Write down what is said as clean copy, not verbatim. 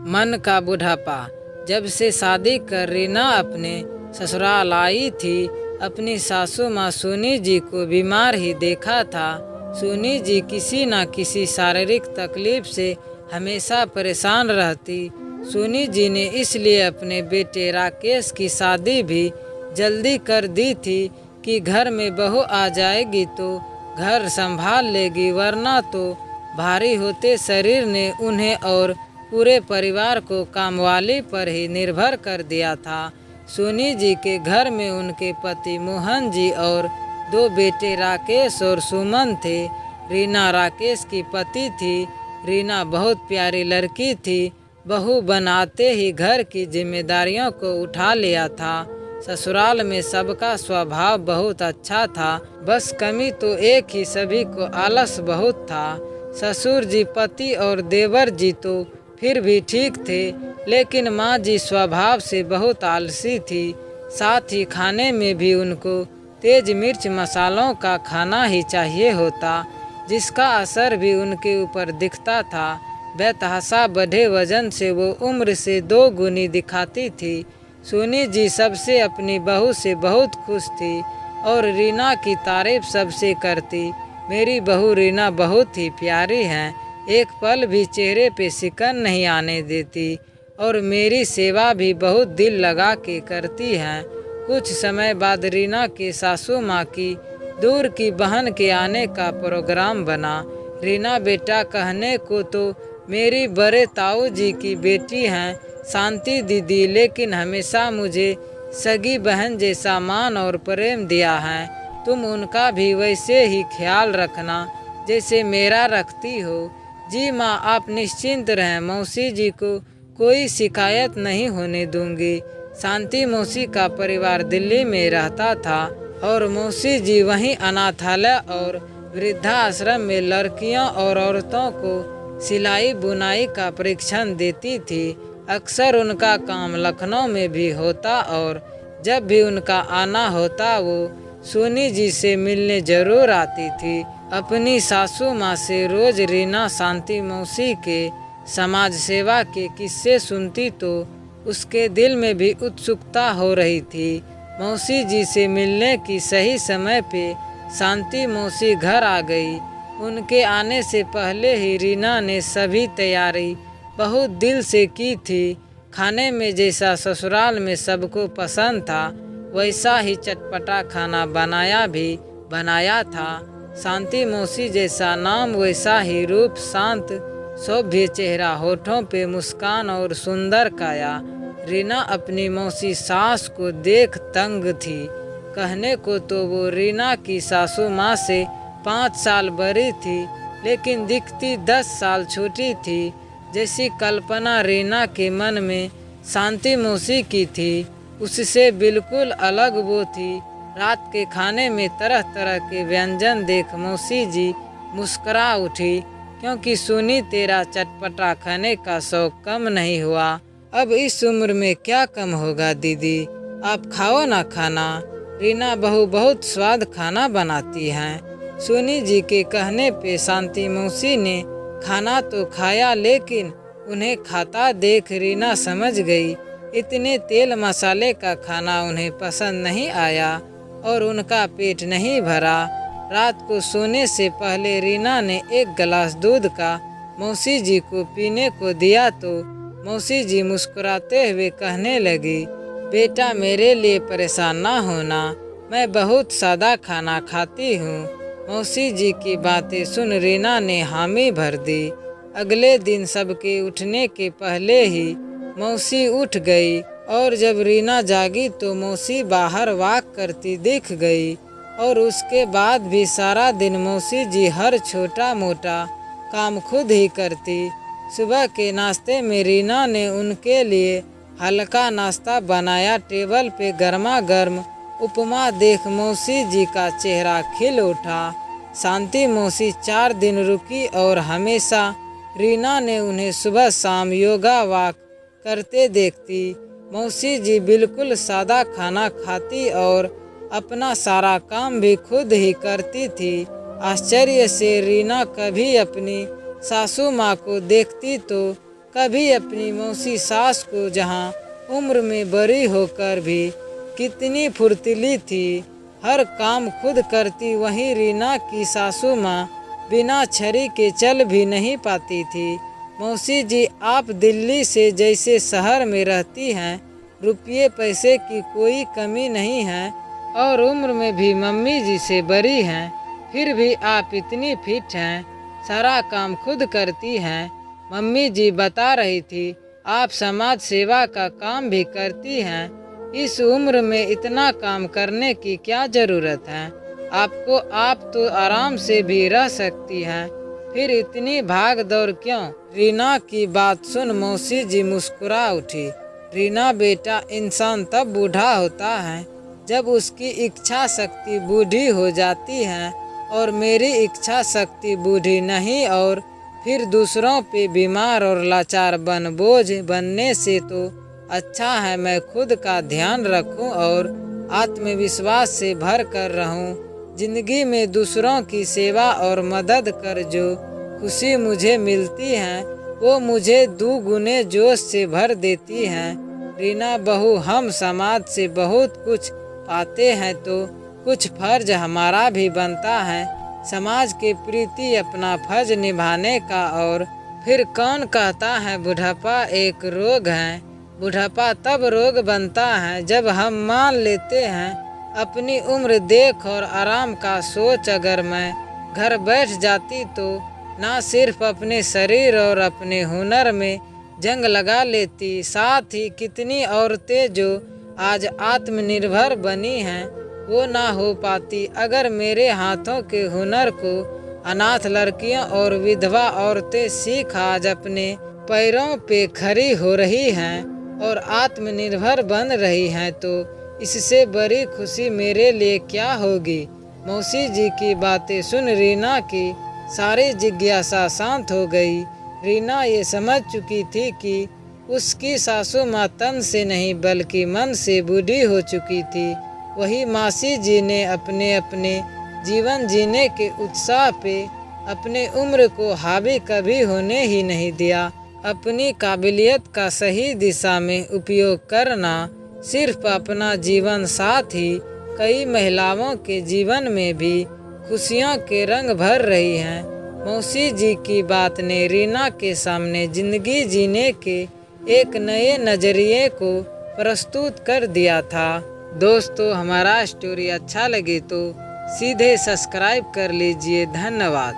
मन का बुढ़ापा। जब से शादी कर रीना अपने ससुराल आई थी, अपनी सासू माँ सोनी जी को बीमार ही देखा था। सोनी जी किसी न किसी शारीरिक तकलीफ से हमेशा परेशान रहती। सोनी जी ने इसलिए अपने बेटे राकेश की शादी भी जल्दी कर दी थी कि घर में बहू आ जाएगी तो घर संभाल लेगी, वरना तो भारी होते शरीर ने उन्हें और पूरे परिवार को कामवाली पर ही निर्भर कर दिया था। सोनी जी के घर में उनके पति मोहन जी और 2 बेटे राकेश और सुमन थे। रीना राकेश की पति थी। रीना बहुत प्यारी लड़की थी। बहू बनाते ही घर की जिम्मेदारियों को उठा लिया था। ससुराल में सबका स्वभाव बहुत अच्छा था, बस कमी तो एक ही, सभी को आलस बहुत था। ससुर जी, पति और देवर जी तो फिर भी ठीक थे, लेकिन माँ जी स्वभाव से बहुत आलसी थी। साथ ही खाने में भी उनको तेज मिर्च मसालों का खाना ही चाहिए होता, जिसका असर भी उनके ऊपर दिखता था। बेतहाशा बढ़े वजन से वो उम्र से 2 गुनी दिखाती थी। सोनी जी सबसे अपनी बहू से बहुत खुश थी और रीना की तारीफ सबसे करती। मेरी बहू रीना बहुत ही प्यारी है, एक पल भी चेहरे पे सिकन नहीं आने देती और मेरी सेवा भी बहुत दिल लगा के करती है। कुछ समय बाद रीना के सासू माँ की दूर की बहन के आने का प्रोग्राम बना। रीना बेटा कहने को तो मेरी बड़े ताऊ जी की बेटी हैं शांति दीदी, लेकिन हमेशा मुझे सगी बहन जैसा मान और प्रेम दिया है। तुम उनका भी वैसे ही ख्याल रखना जैसे मेरा रखती हो। जी माँ, आप निश्चिंत रहें, मौसी जी को कोई शिकायत नहीं होने दूंगी। शांति मौसी का परिवार दिल्ली में रहता था और मौसी जी वहीं अनाथालय और वृद्धाश्रम में लड़कियों और औरतों को सिलाई बुनाई का प्रशिक्षण देती थी। अक्सर उनका काम लखनऊ में भी होता और जब भी उनका आना होता वो सोनी जी से मिलने जरूर आती थी। अपनी सासू माँ से रोज रीना शांति मौसी के समाज सेवा के किस्से सुनती तो उसके दिल में भी उत्सुकता हो रही थी। मौसी जी से मिलने की सही समय पे शांति मौसी घर आ गई। उनके आने से पहले ही रीना ने सभी तैयारी बहुत दिल से की थी। खाने में जैसा ससुराल में सबको पसंद था वैसा ही चटपटा खाना बनाया था। शांति मौसी जैसा नाम वैसा ही रूप, शांत सभ्य चेहरा, होठों पे मुस्कान और सुंदर काया। रीना अपनी मौसी सास को देख तंग थी। कहने को तो वो रीना की सासू माँ से 5 साल बड़ी थी, लेकिन दिखती 10 साल छोटी थी। जैसी कल्पना रीना के मन में शांति मौसी की थी, उससे बिल्कुल अलग वो थी। रात के खाने में तरह तरह के व्यंजन देख मौसी जी मुस्कुरा उठी, क्योंकि सुनी तेरा चटपटा खाने का शौक कम नहीं हुआ। अब इस उम्र में क्या कम होगा दीदी, आप खाओ ना खाना। रीना बहू बहुत स्वाद खाना बनाती हैं। सोनी जी के कहने पे शांति मौसी ने खाना तो खाया, लेकिन उन्हें खाता देख रीना समझ गई इतने तेल मसाले का खाना उन्हें पसंद नहीं आया और उनका पेट नहीं भरा। रात को सोने से पहले रीना ने 1 गिलास दूध का मौसी जी को पीने को दिया तो मौसी जी मुस्कुराते हुए कहने लगी, बेटा मेरे लिए परेशान ना होना, मैं बहुत सादा खाना खाती हूँ। मौसी जी की बातें सुन रीना ने हामी भर दी। अगले दिन सबके उठने के पहले ही मौसी उठ गई और जब रीना जागी तो मौसी बाहर वॉक करती दिख गई और उसके बाद भी सारा दिन मौसी जी हर छोटा मोटा काम खुद ही करती। सुबह के नाश्ते में रीना ने उनके लिए हल्का नाश्ता बनाया। टेबल पे गर्मा गर्म उपमा देख मौसी जी का चेहरा खिल उठा। शांति मौसी 4 दिन रुकी और हमेशा रीना ने उन्हें सुबह शाम योगा वॉक करते देखती। मौसी जी बिल्कुल सादा खाना खाती और अपना सारा काम भी खुद ही करती थी। आश्चर्य से रीना कभी अपनी सासू माँ को देखती तो कभी अपनी मौसी सास को, जहाँ उम्र में बड़ी होकर भी कितनी फुर्तीली थी, हर काम खुद करती, वहीं रीना की सासू माँ बिना छड़ी के चल भी नहीं पाती थी। मौसी जी, आप दिल्ली से जैसे शहर में रहती हैं, रुपये पैसे की कोई कमी नहीं है और उम्र में भी मम्मी जी से बड़ी हैं, फिर भी आप इतनी फिट हैं, सारा काम खुद करती हैं। मम्मी जी बता रही थी, आप समाज सेवा का काम भी करती हैं, इस उम्र में इतना काम करने की क्या ज़रूरत है आपको, आप तो आराम से भी रह सकती हैं, फिर इतनी भाग दौड़ क्यों? रीना की बात सुन मौसी जी मुस्कुरा उठी। रीना बेटा, इंसान तब बूढ़ा होता है जब उसकी इच्छा शक्ति बूढ़ी हो जाती है, और मेरी इच्छा शक्ति बूढ़ी नहीं, और फिर दूसरों पे बीमार और लाचार बोझ बनने से तो अच्छा है मैं खुद का ध्यान रखूं और आत्मविश्वास से भर कर रहूं। जिंदगी में दूसरों की सेवा और मदद कर जो खुशी मुझे मिलती है, वो मुझे दुगुने जोश से भर देती है। रीना बहू, हम समाज से बहुत कुछ पाते हैं, तो कुछ फर्ज हमारा भी बनता है समाज के प्रति अपना फर्ज निभाने का। और फिर कौन कहता है बुढ़ापा एक रोग है? बुढ़ापा तब रोग बनता है जब हम मान लेते हैं अपनी उम्र देख और आराम का सोच अगर मैं घर बैठ जाती तो ना सिर्फ अपने शरीर और अपने हुनर में जंग लगा लेती, साथ ही कितनी औरतें जो आज आत्मनिर्भर बनी हैं वो ना हो पाती अगर मेरे हाथों के हुनर को अनाथ लड़कियां और विधवा औरतें सीख आज अपने पैरों पे खड़ी हो रही हैं और आत्मनिर्भर बन रही हैं, तो इससे बड़ी खुशी मेरे लिए क्या होगी। मौसी जी की बातें सुन रीना की सारी जिज्ञासा शांत हो गई। रीना ये समझ चुकी थी कि उसकी सासू माँ तन से नहीं बल्कि मन से बूढ़ी हो चुकी थी। वही मौसी जी ने अपने अपने जीवन जीने के उत्साह पे अपने उम्र को हावी कभी होने ही नहीं दिया। अपनी काबिलियत का सही दिशा में उपयोग करना सिर्फ अपना जीवन साथ ही कई महिलाओं के जीवन में भी खुशियों के रंग भर रही हैं। मौसी जी की बात ने रीना के सामने जिंदगी जीने के एक नए नज़रिए को प्रस्तुत कर दिया था। दोस्तों, हमारा स्टोरी अच्छा लगे तो सीधे सब्सक्राइब कर लीजिए। धन्यवाद।